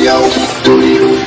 Studio.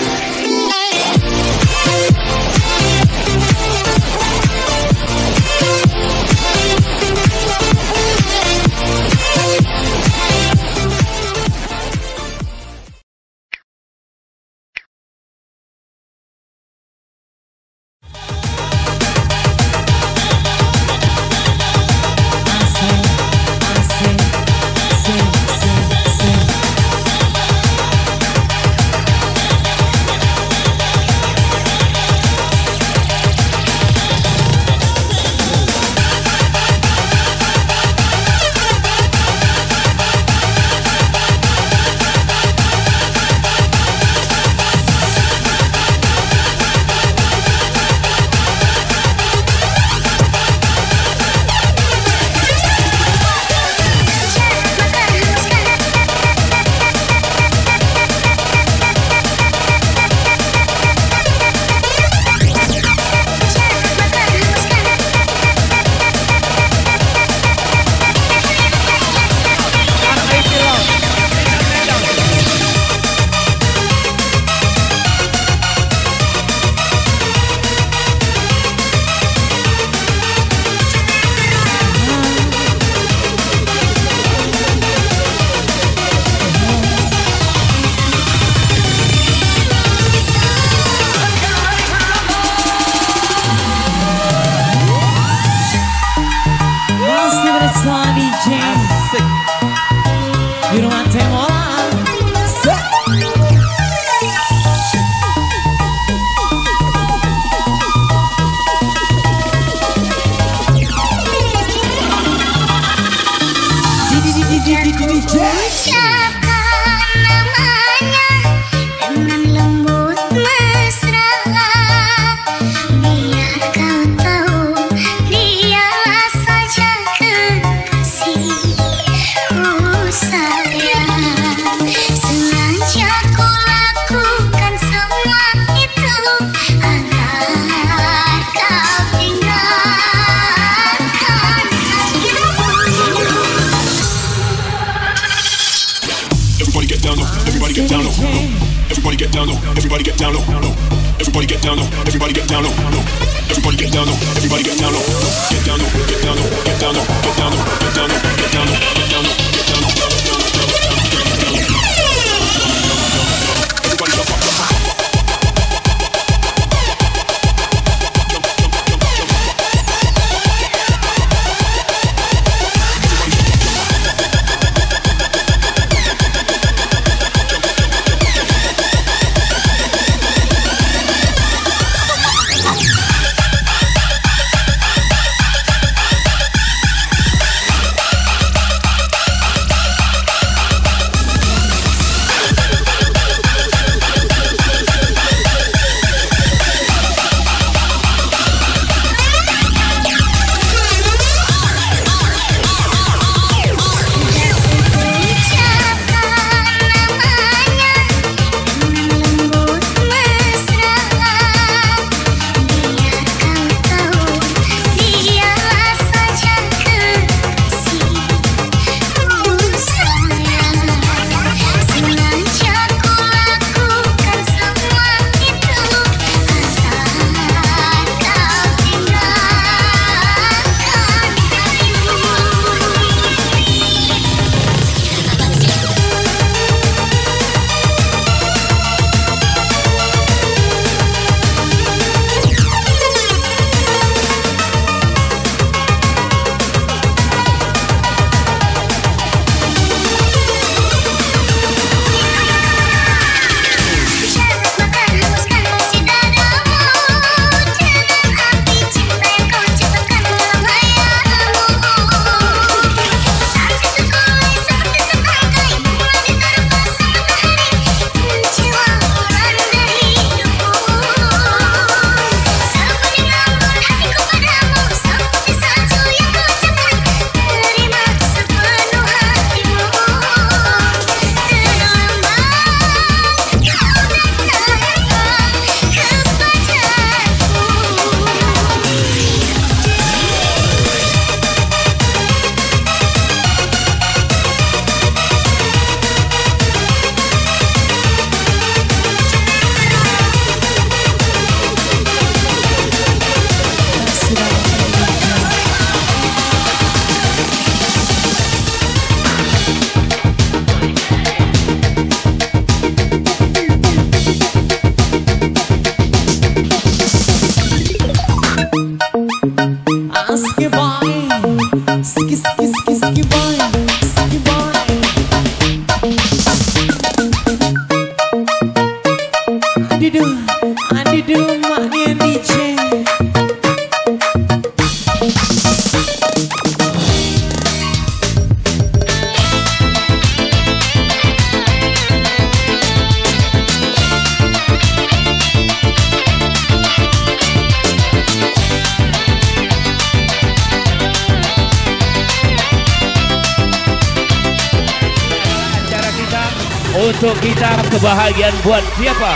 Untuk kita kebahagiaan buat siapa?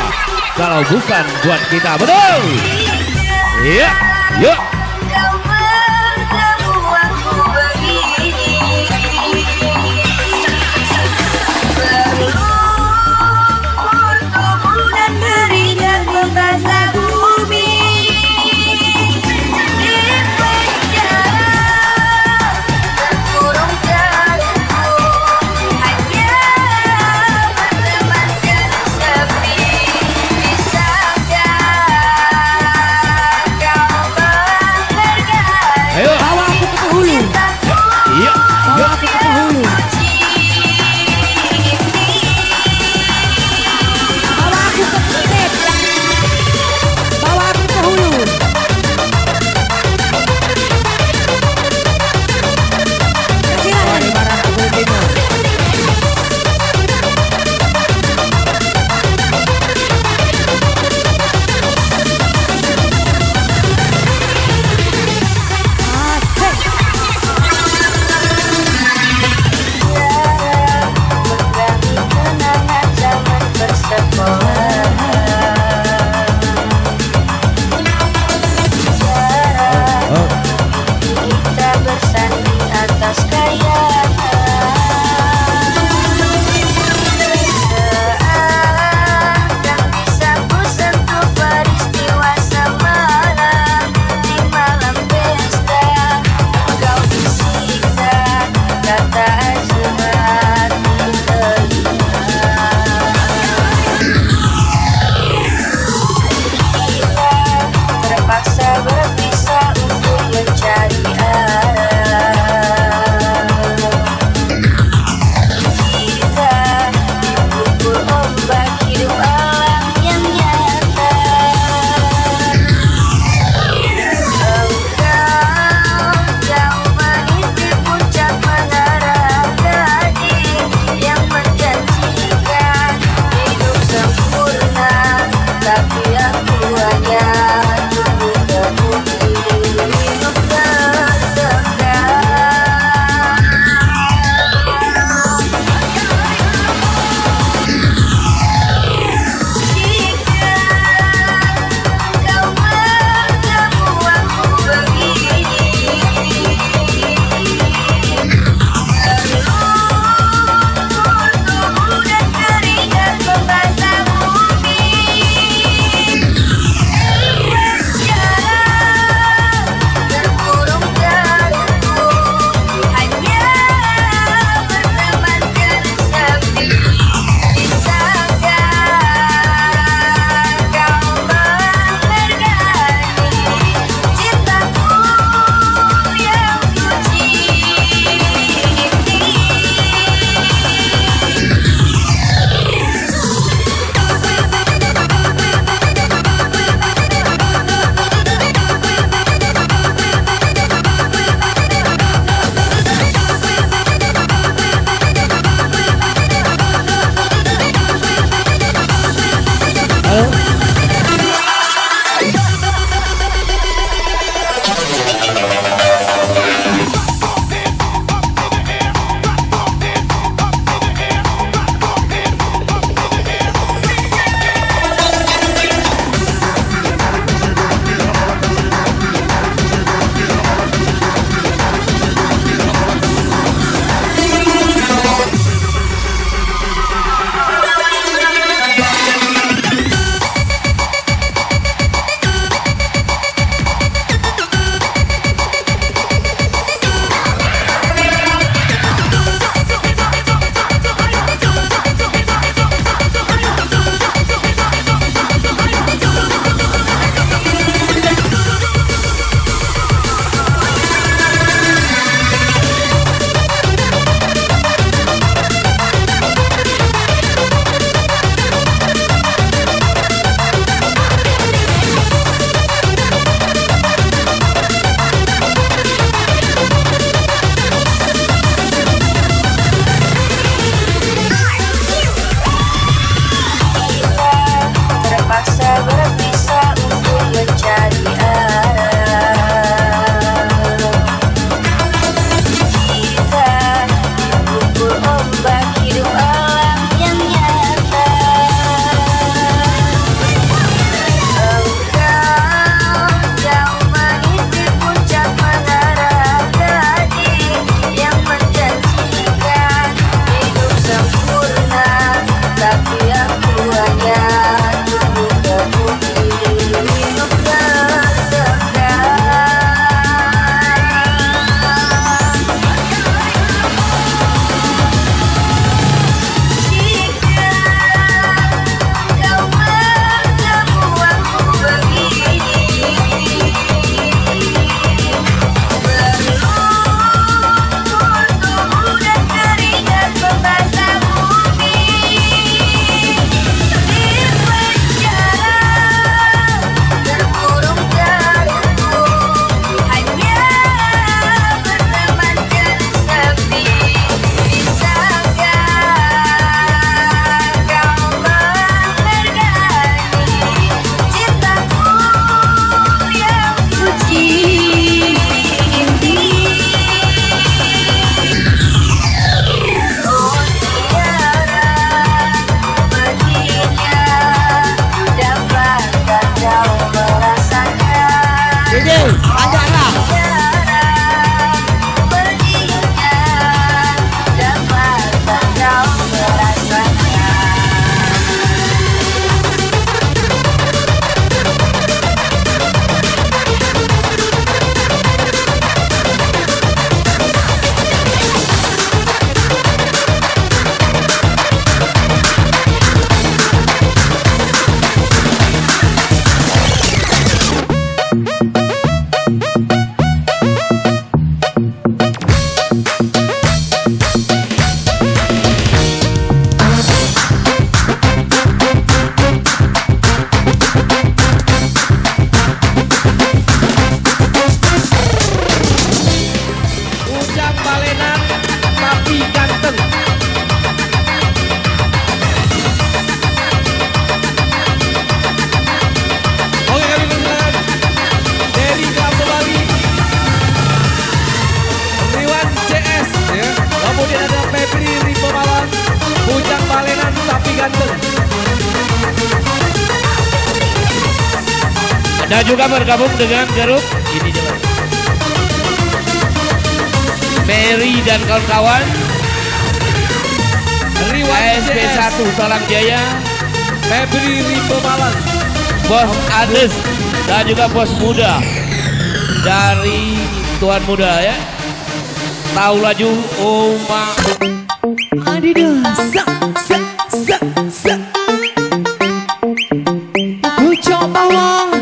Kalau bukan buat kita, betul? Iya, yuk. Dan juga bergabung dengan grup ini jelas Mary dan kawan-kawan SP1 Salam Jaya, Febri Rimbo Malang, Bos Ades dan juga bos muda dari Tuan Muda ya. Tahu laju Oma Adidas Pucuk bawang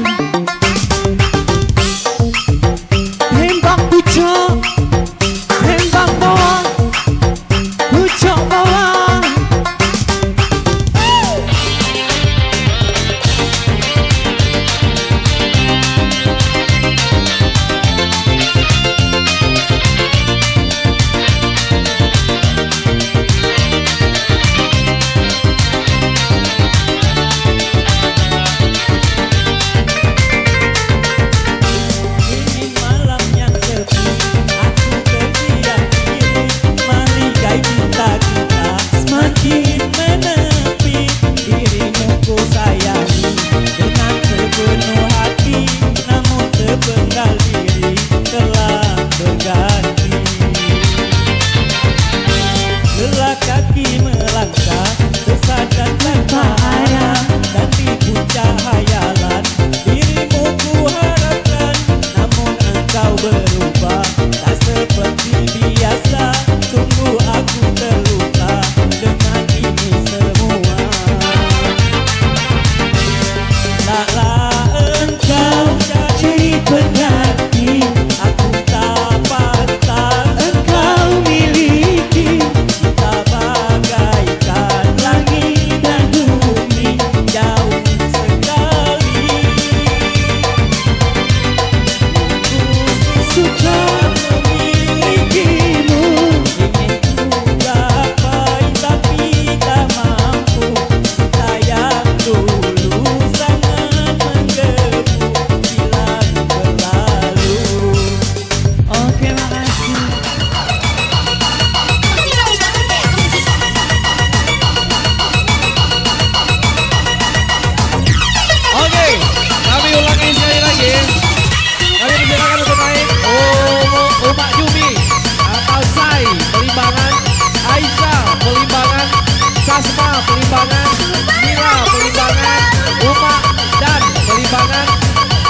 Tembak pucuk Tembak bawang Pucuk bawang Pelimbangan, Mira Pelimbangan, Uma dan Pelimbangan,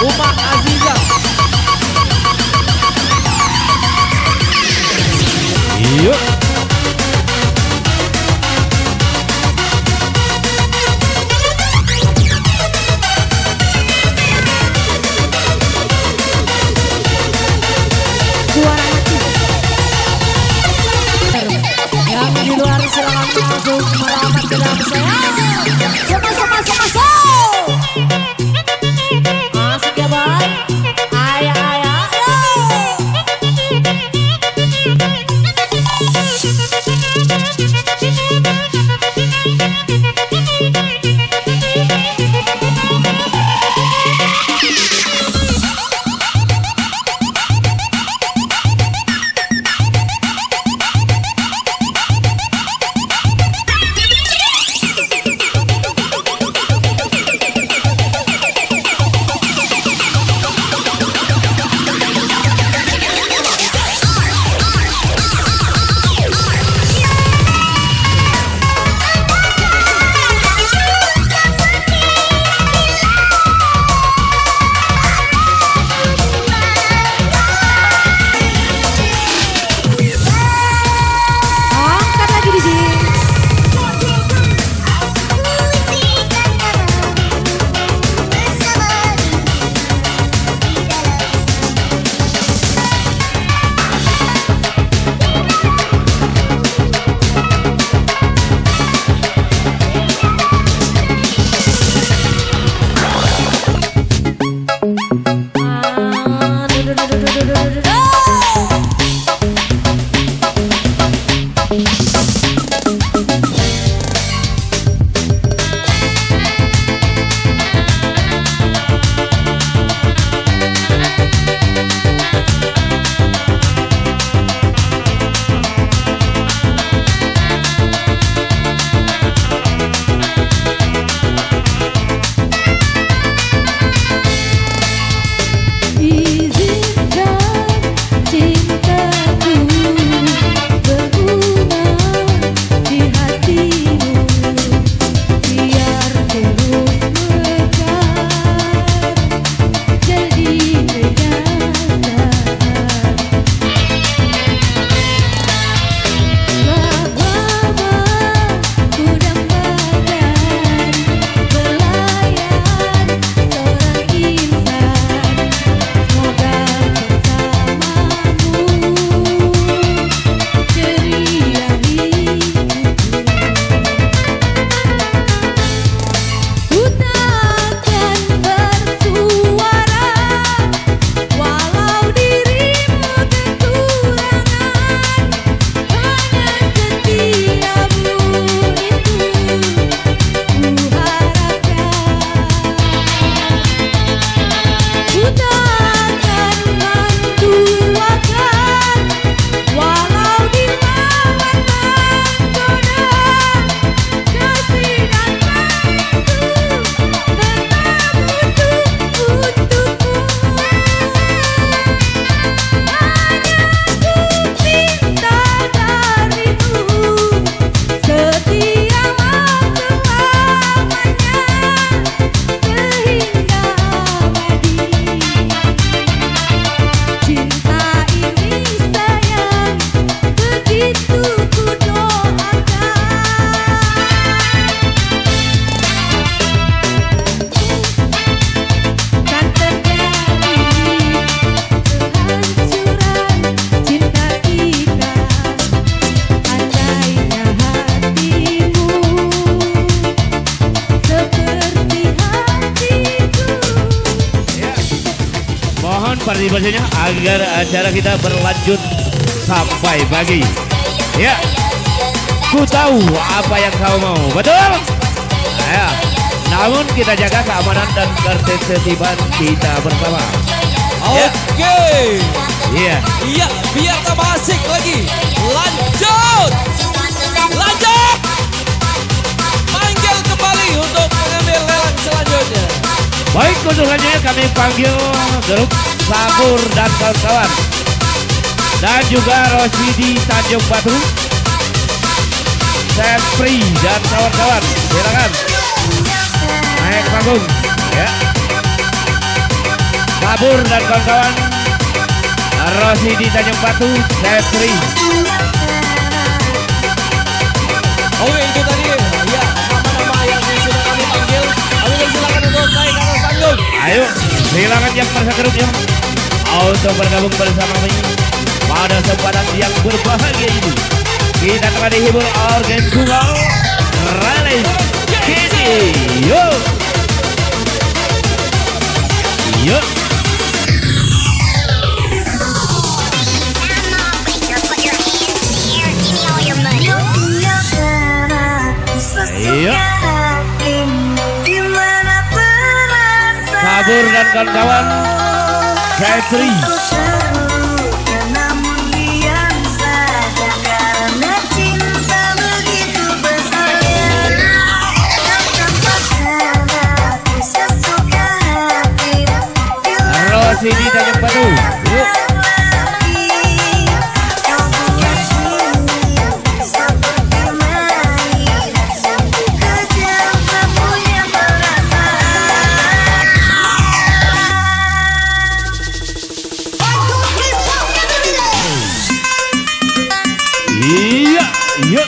Uma Aziza. Yuk. Yang di luar silakan masuk merapat ke dalam saya. Masuk. Asik ya boy. Ayah. partisipasinya agar acara kita berlanjut sampai pagi. Ya, ku tahu apa yang kau mau, betul? Ya, namun kita jaga keamanan dan ketertiban kita bersama. Oke. Iya. Iya, biar tambah asik lagi. Lanjut. Lanjut. Panggil kembali untuk mengambil lelang selanjutnya. Baik, untuk selanjutnya kami panggil grup Sabur dan kawan-kawan. Dan juga Rosidi Tanjung Batu, Sepri dan kawan-kawan. Silakan naik panggung. Ya. Sabur dan kawan-kawan, Rosidi Tanjung Batu, Sepri. Oke, itu tadi ya nama-nama yang sudah kami panggil. Kami silakan untuk naik ke atas panggung. Ayo, silakan yang merasa grupnya untuk bergabung bersama kami pada kesempatan yang berbahagia ini. Kita telah dihibur organ tunggal Raleigh Kitty. Yuk, yuk. Iya. Sabur dan kawan-kawan, Catherine. Rosidi Tanjung Batu. Yuk. Iya, iya.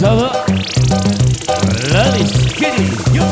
Solo. Let's get it. Yuk.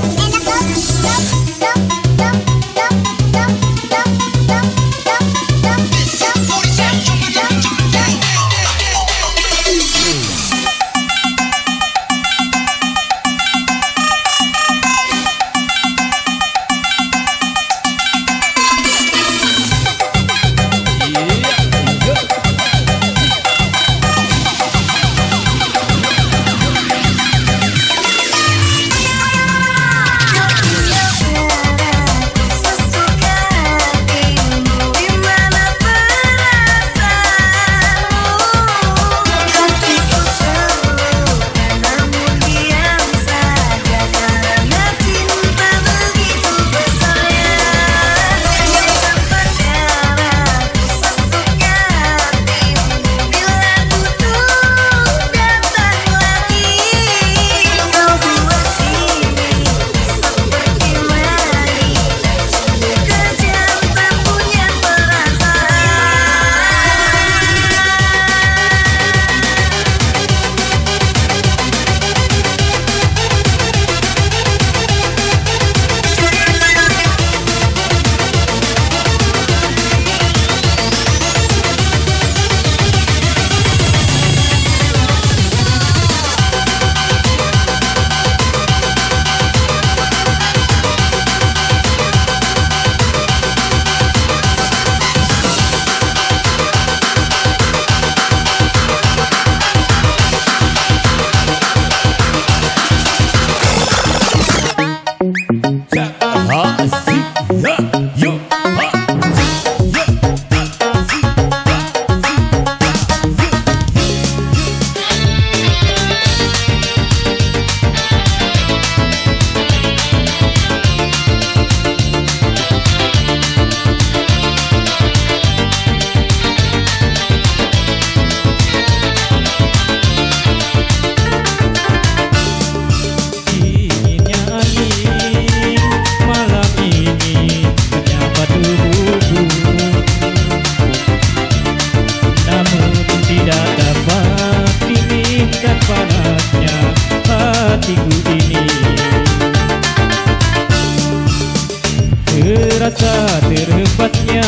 Terasa terhempasnya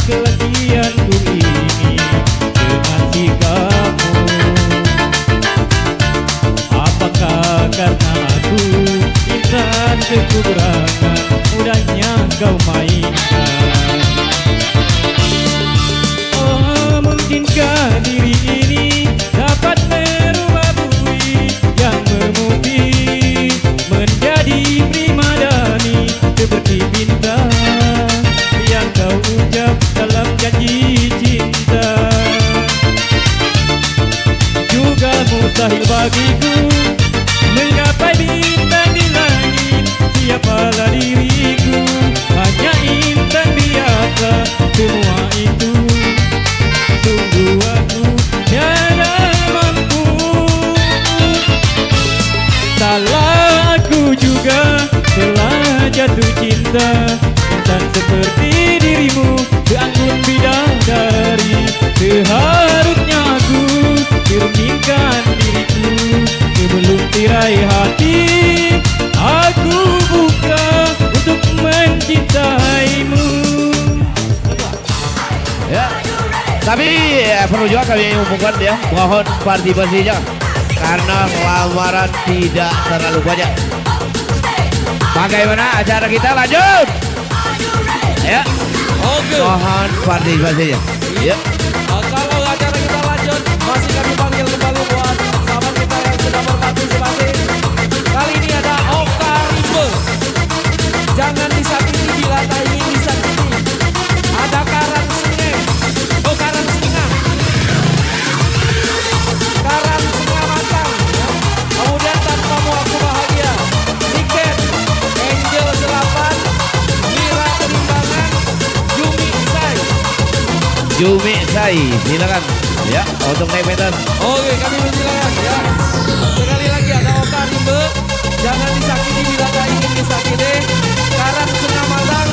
kelahianku ini dengan sikapmu. Apakah karena aku insan kekurangan mudahnya kau mainkan? Oh, mungkinkah diri ini dapat merubah bui yang memutih menjadi primadani seperti bintang yang kau ucap dalam janji cinta. Juga mustahil bagiku menggapai bintang di langit. Siapalah diriku, hanya insan biasa. Semua itu sungguh aku tiada mampu. Salah aku juga telah jatuh cinta. Insan seperti dirimu, seanggun bidadari. Seharusnya aku cerminkan diriku sebelum tirai hati aku buka untuk mencintaimu. Ya, tapi perlu juga kami umumkan ya, mohon partisipasinya karena lamaran tidak terlalu banyak. Bagaimana acara kita lanjut? Ya, mohon partisipasinya. Ya. Kalau acara kita lanjut, masih kami panggil kembali buat sahabat kita yang sudah berpartisipasi. Kali ini ada Oka Rimbe. Jangan disakiti bila tak ingin disakiti. Ada Karan Singa. Oh, Karan Singa. Karan Singa Matang. Kemudian tanpamu aku bahagia. Tiket Angel Selapan, Mira Perimbangan, Yumi Sai. Yumi Sai, silakan. Ya, untuk naik meter. Oke, kami persilakan ya. Sekali lagi ada Oka Rimbe. Jangan disakiti bila tak ingin disakiti. Karang Senang Matang,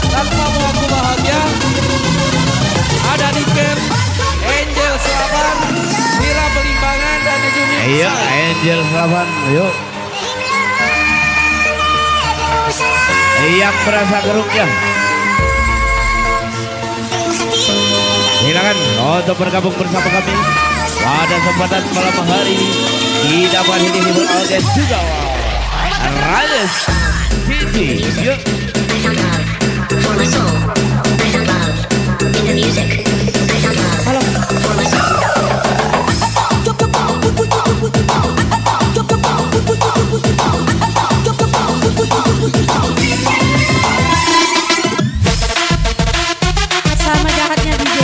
tanpamu aku bahagia. Ada Niken, Angel Selaban, Mira Pelimbangan dan Yumi Ayo Angel 8, yuk. Yang merasa gerungnya, silakan untuk bergabung bersama kami pada kesempatan malam hari ini. Kita akan dihibur oleh juga Radius TV. Yuk. Sama jahatnya DJ.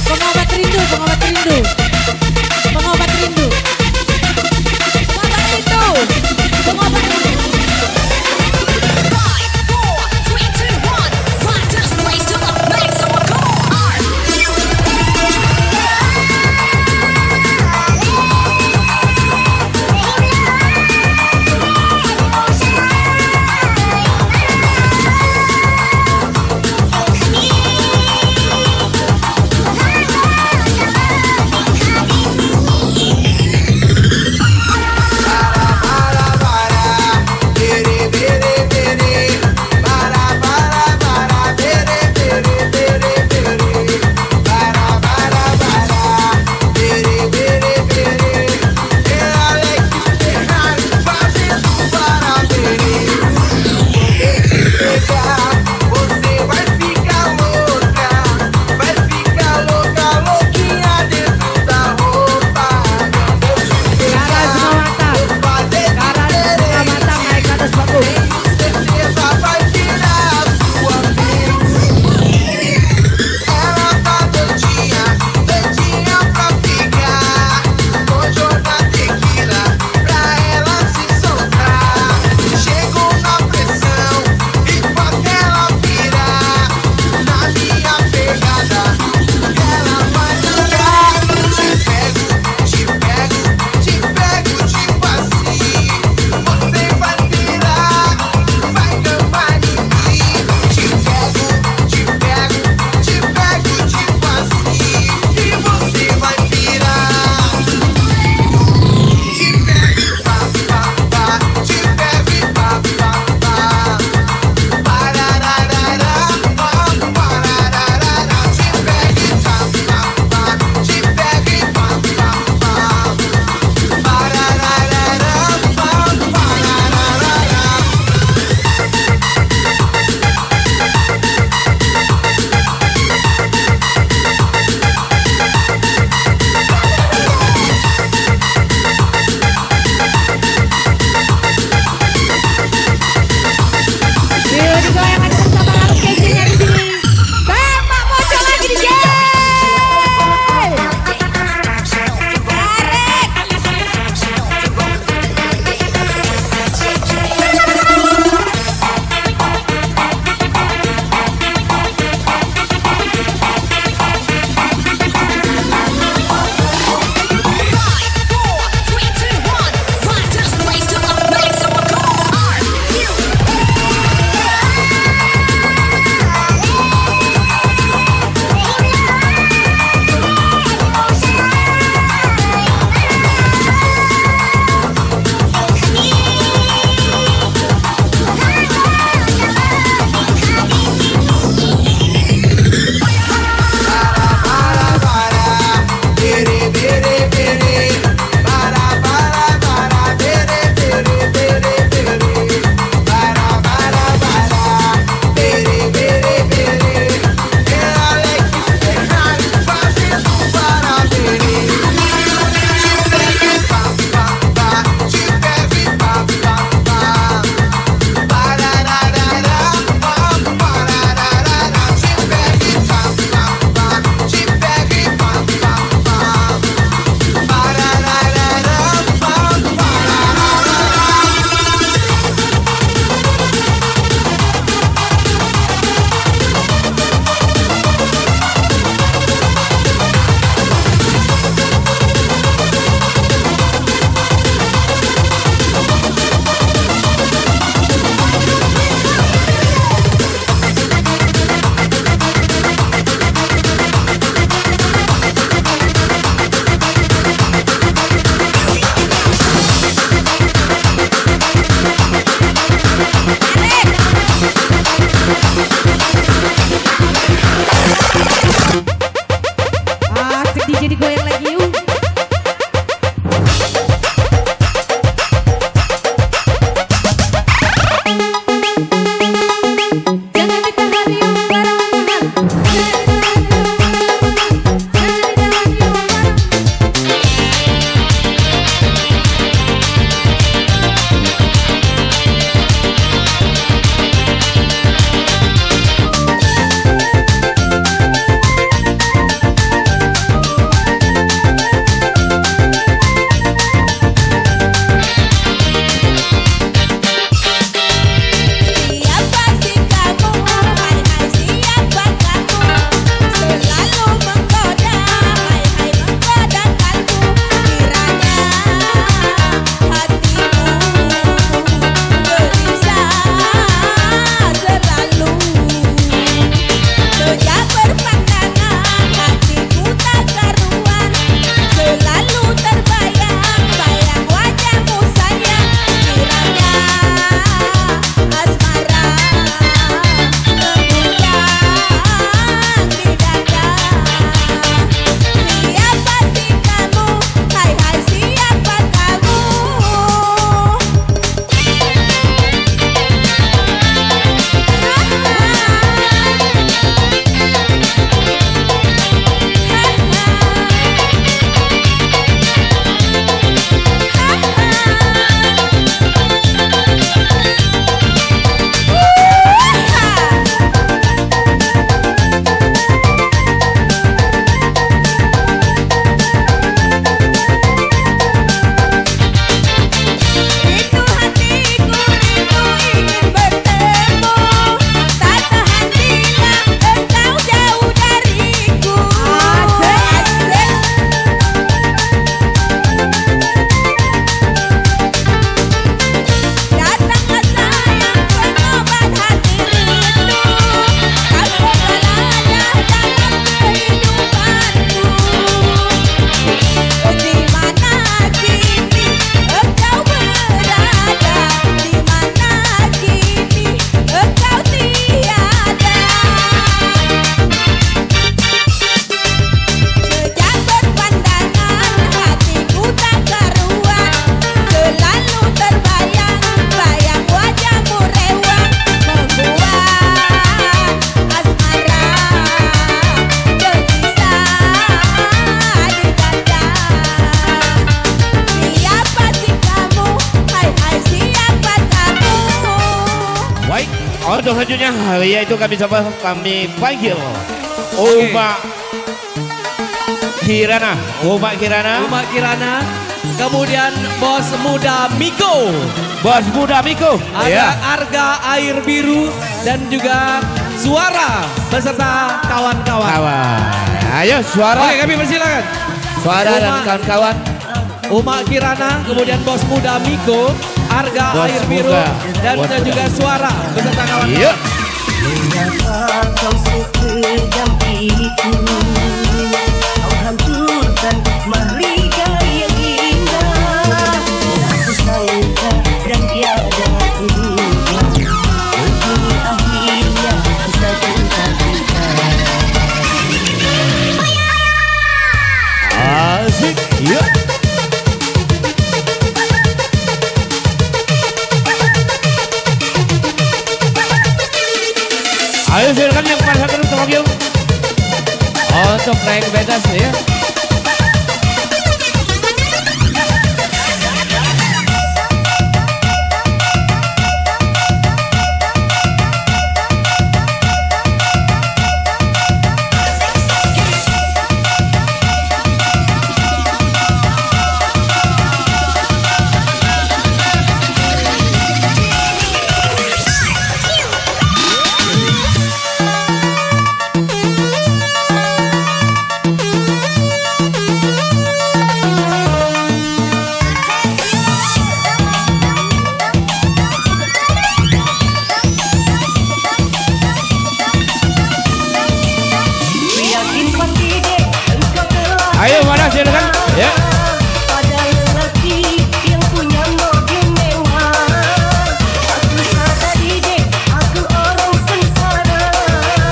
Pengobat rindu, pengobat rindu. Pengobat rindu. Pengobat rindu. Pengobat rindu. untuk selanjutnya yaitu kami panggil Uma Kirana. Uma Kirana. Kemudian bos muda Miko. Ada Arga Air Biru dan juga Suara beserta kawan-kawan. Ayo Suara. Oke, kami persilakan. Suara dan kawan-kawan. Uma Kirana, kemudian bos muda Miko, Arga Bos Air Biru muda. dan juga Suara beserta kawan-kawan. Iya. Mengapa kau sekejam itu kau hancurkan mahligai yang indah. Aku sangka dan tiada duga begini akhirnya bisa cinta kita. Asik. Iya. Ayo silakan yang pasang terus panggil untuk naik ke pentas ya. Ayo mana silakan ya. Ada lelaki yang punya mobil mewah. Aku sadari dek, aku orang sengsara.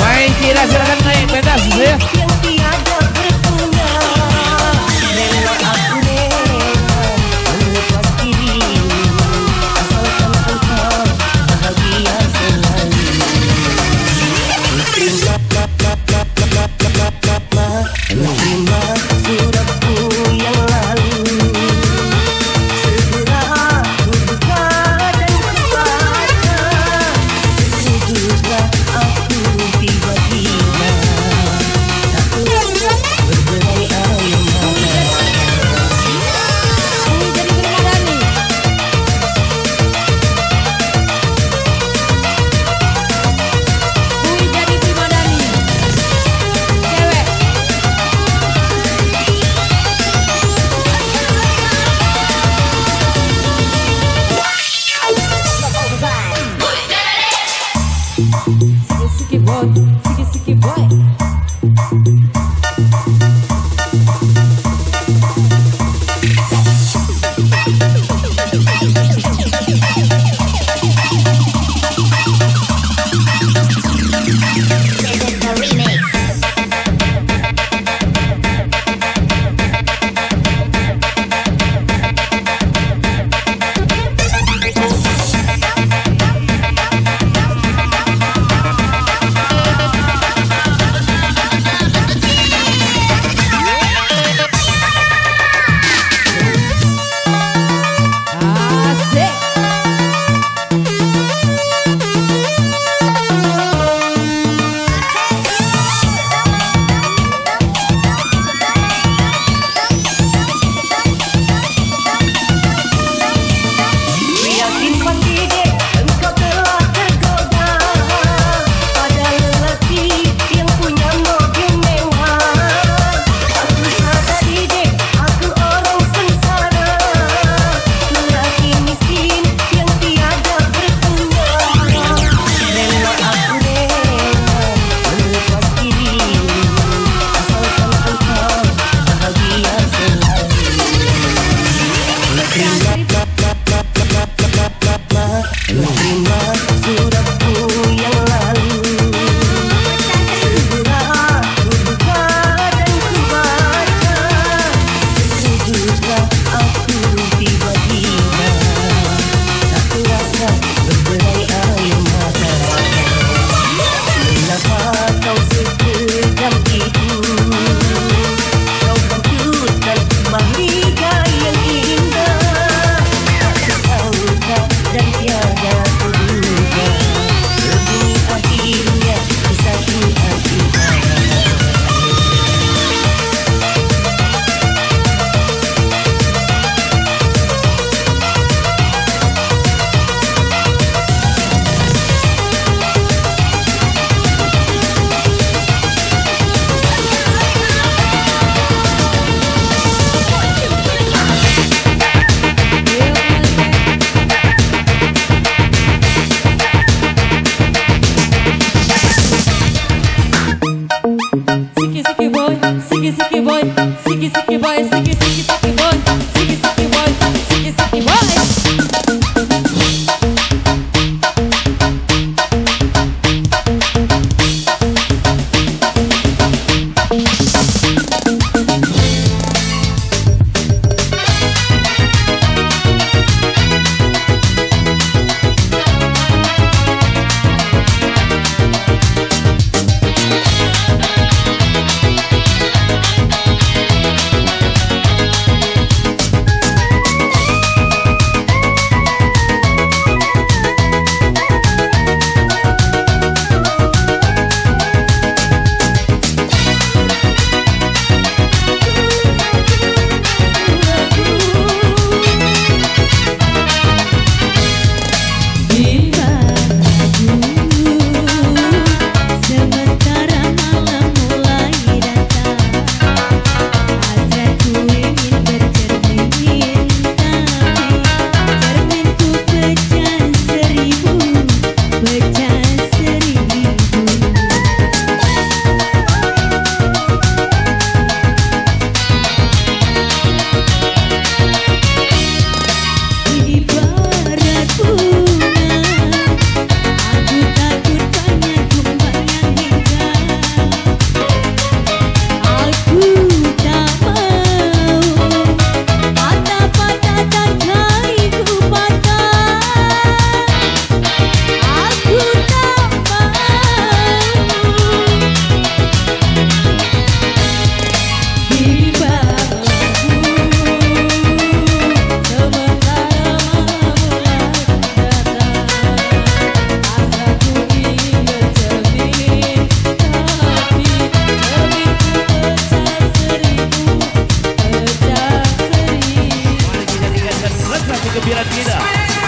Main kira silakan naik pentas ya. Yang tiada berguna. Rela aku rela melepas diri, asalkan engkau bahagia selalu. Terima suratku yang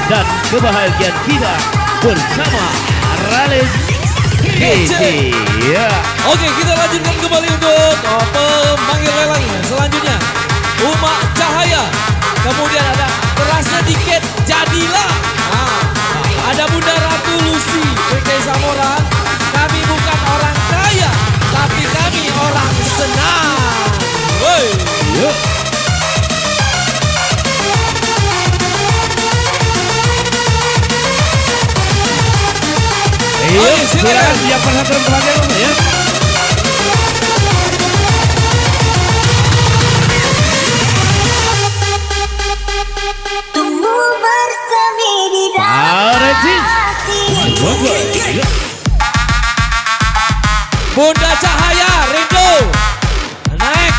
dan kebahagiaan kita bersama Rales GC. Ya. Oke, kita lanjutkan kembali untuk pemanggil lelangnya. Selanjutnya Uma Cahaya. Kemudian ada Keras Sedikit Jadilah. Nah, ada Bunda Ratu Lucy PK Samora. Kami bukan orang kaya, tapi kami orang senang. Woi. Yuk. Silakan yang perhatian ya. Tumbuh bersemi di dalam hati. Bunda Cahaya Rindu naik.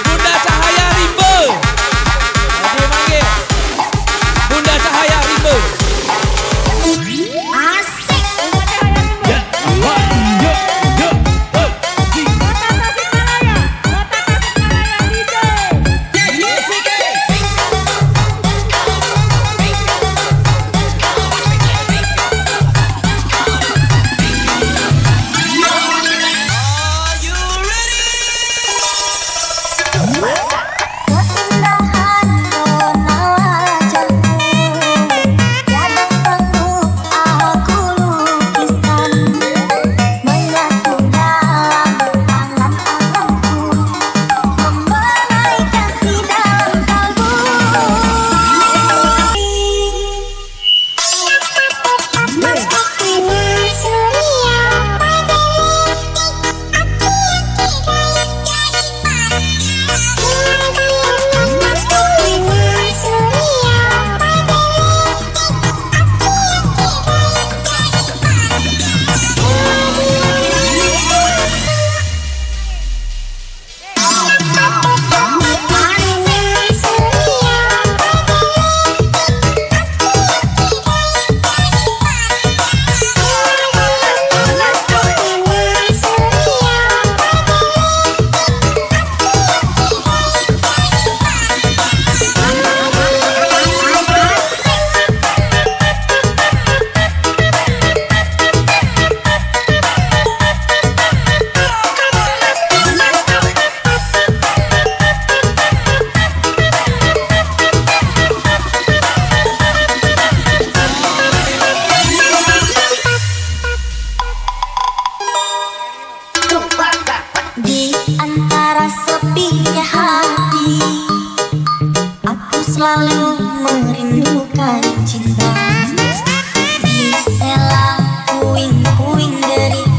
Bunda Cahaya Rimba. Aduh manggil. Bunda Cahaya Rimba. Asik. Ya, Di antara sepinya hati, aku selalu merindukan cinta. Di sela puing-puing derita,